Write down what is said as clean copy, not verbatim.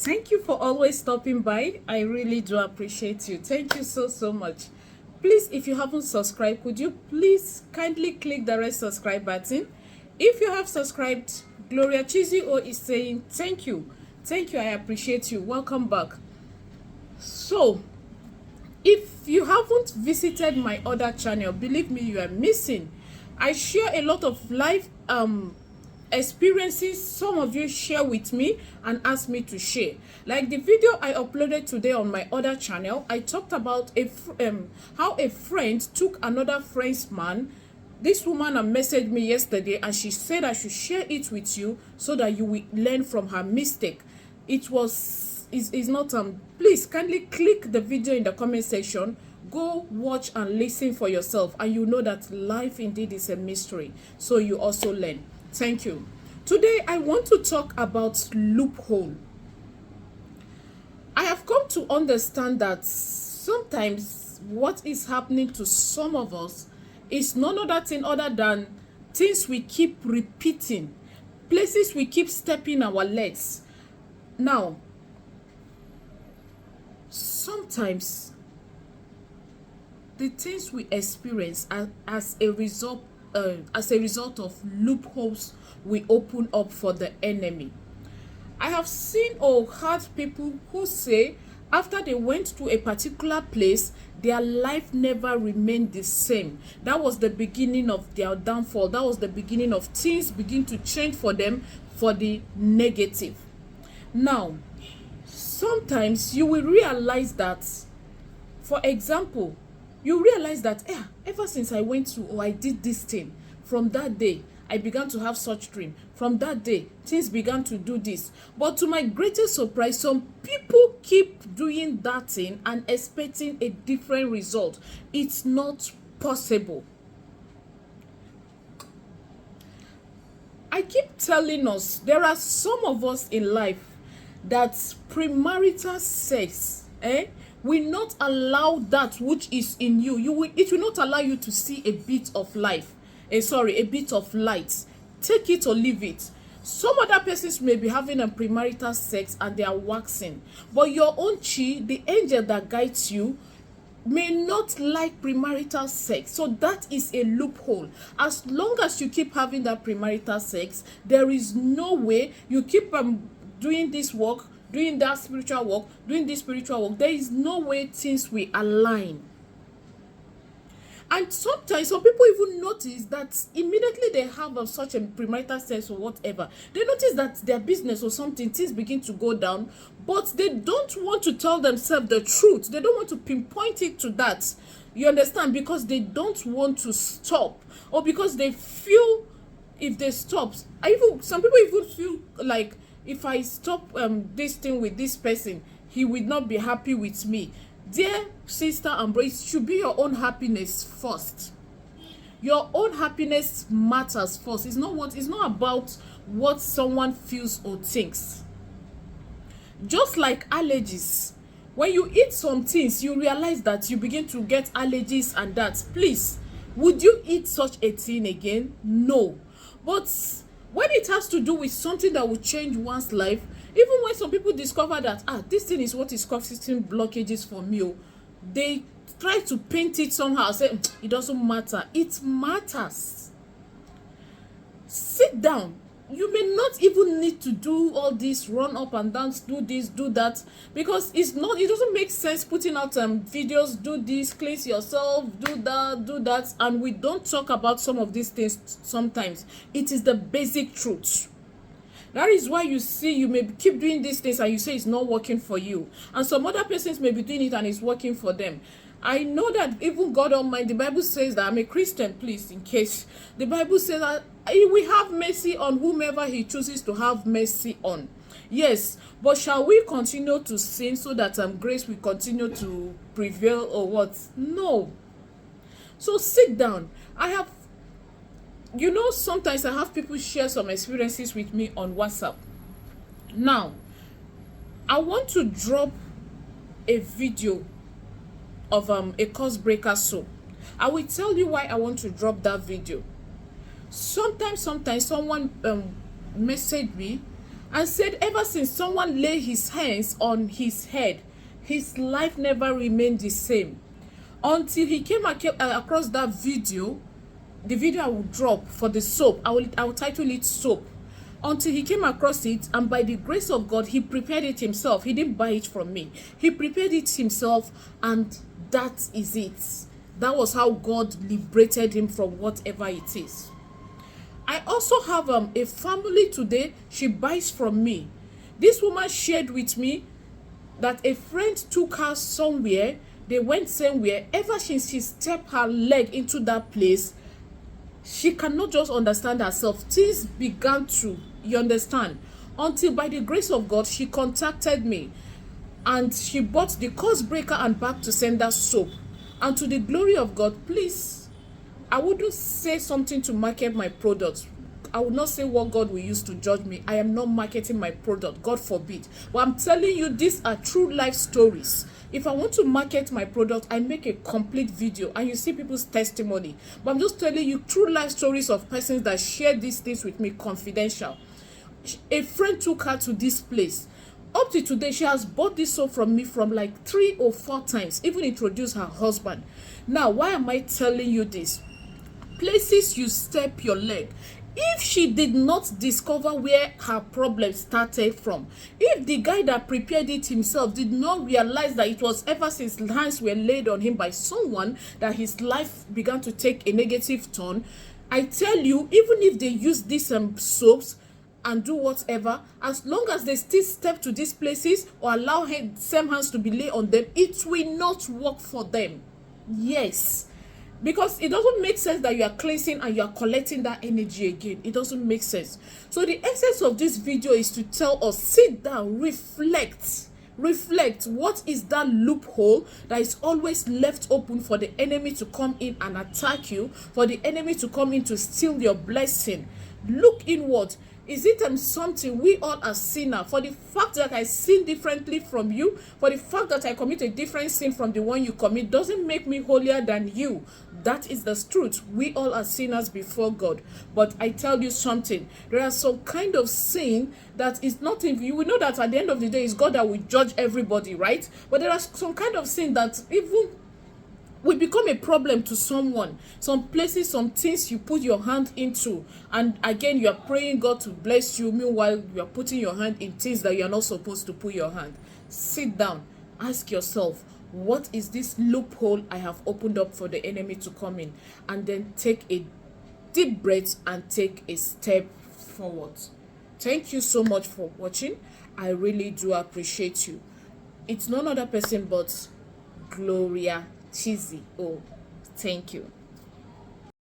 Thank you for always stopping by. I really do appreciate you. Thank you so much. Please, if you haven't subscribed, could you please kindly click the red subscribe button? If you have subscribed, Gloria Chizio is saying thank you. Thank you. I appreciate you. Welcome back. So, if you haven't visited my other channel, believe me, you are missing. I share a lot of life experiences some of you share with me and ask me to share. Like the video I uploaded today on my other channel, I talked about how a friend took another friend's man. This woman messaged me yesterday and she said I should share it with you so that you will learn from her mistake. It was is not please kindly click the video in the comment section, go watch and listen for yourself, and you know that life indeed is a mystery, so you also learn. Thank you. Today, I want to talk about loophole. I have come to understand that sometimes what is happening to some of us is none other thing other than things we keep repeating, places we keep stepping our legs. Now, sometimes the things we experience as a result of loopholes we open up for the enemy. I have seen or heard people who say after they went to a particular place, their life never remained the same. That was the beginning of their downfall. That was the beginning of things begin to change for them for the negative. Now, sometimes you will realize that, for example, you realize that ever since I went to or I did this thing, from that day I began to have such dream. From that day things began to do this. But to my greatest surprise, some people keep doing that thing and expecting a different result. It's not possible. I keep telling us there are some of us in life that premarital sex will not allow that which is in you. It will not allow you to see a bit of life. A bit of light. Take it or leave it. Some other persons may be having a premarital sex and they are waxing, but your own chi, the angel that guides you, may not like premarital sex. So that is a loophole. As long as you keep having that premarital sex, there is no way you keep doing this work, doing that spiritual work, doing this spiritual work. There is no way things will align. And sometimes some people even notice that immediately they have such a premarital sex or whatever, they notice that their business or something, things begin to go down, but they don't want to tell themselves the truth. They don't want to pinpoint it to that. You understand? Because they don't want to stop, or because they feel if they stop, some people even feel like, if I stop this thing with this person, he will not be happy with me. Dear sister and brother, it should be your own happiness first. Your own happiness matters first. It's not about what someone feels or thinks. Just like allergies. When you eat some things, you realize that you begin to get allergies and that. Please, would you eat such a thing again? No. But when it has to do with something that will change one's life, even when some people discover that this thing is what is causing blockages for me, they try to paint it somehow, say it doesn't matter. It matters. Sit down. You may not even need to do all this, run up and down, do this, do that, because it doesn't make sense putting out videos, do this, cleanse yourself, do that, and we don't talk about some of these things sometimes. It is the basic truth. That is why you see you may keep doing these things and you say it's not working for you, and some other persons may be doing it and it's working for them. I know that even God Almighty, the Bible says that, I'm a Christian, please, in case, the Bible says that He will have mercy on whomever He chooses to have mercy on. Yes, but shall we continue to sin so that grace will continue to prevail or what? No. So sit down. Sometimes I have people share some experiences with me on WhatsApp. Now, I want to drop a video of a curse breaker soap. I will tell you why I want to drop that video. Sometimes someone messaged me and said ever since someone laid his hands on his head, his life never remained the same. Until he came across that video, the video I will drop for the soap. I will title it Soap. Until he came across it, and by the grace of God, he prepared it himself. He didn't buy it from me. He prepared it himself, and that is it. That was how God liberated him from whatever it is. I also have a family today. She buys from me. This woman shared with me that a friend took her somewhere. They went somewhere. Ever since she stepped her leg into that place, she cannot just understand herself. Things began to, you understand, until by the grace of God, she contacted me and she bought the course breaker and back to sender soap. And to the glory of God, please, I wouldn't say something to market my product. I would not say what God will use to judge me. I am not marketing my product, God forbid. But I'm telling you, these are true life stories. If I want to market my product, I make a complete video and you see people's testimony. But I'm just telling you true life stories of persons that share these things with me confidential. A friend took her to this place. Up to today, she has bought this soap from me from like 3 or 4 times, even introduced her husband. Now, why am I telling you this? Places you step your leg. If she did not discover where her problem started from, if the guy that prepared it himself did not realize that it was ever since hands were laid on him by someone that his life began to take a negative turn, I tell you, even if they use these soaps and do whatever, as long as they still step to these places or allow same hands to be laid on them, it will not work for them. Yes. Because it doesn't make sense that you are cleansing and you are collecting that energy again. It doesn't make sense. So the essence of this video is to tell us, sit down, reflect. Reflect. What is that loophole that is always left open for the enemy to come in and attack you, for the enemy to come in to steal your blessing? Look inward. Is it something we all are sinner? For the fact that I sin differently from you, for the fact that I commit a different sin from the one you commit, doesn't make me holier than you. That is the truth. We all are sinners before God. But I tell you something, there are some kind of sin that is not in you. We know that at the end of the day, it's God that will judge everybody, right? But there are some kind of sin that even will become a problem to someone. Some places, some things you put your hand into, and again you are praying God to bless you, meanwhile you are putting your hand in things that you are not supposed to put your hand. Sit down, ask yourself, what is this loophole I have opened up for the enemy to come in? And then take a deep breath and take a step forward. Thank you so much for watching. I really do appreciate you. It's none other person but Gloria Chizzy. Oh, thank you.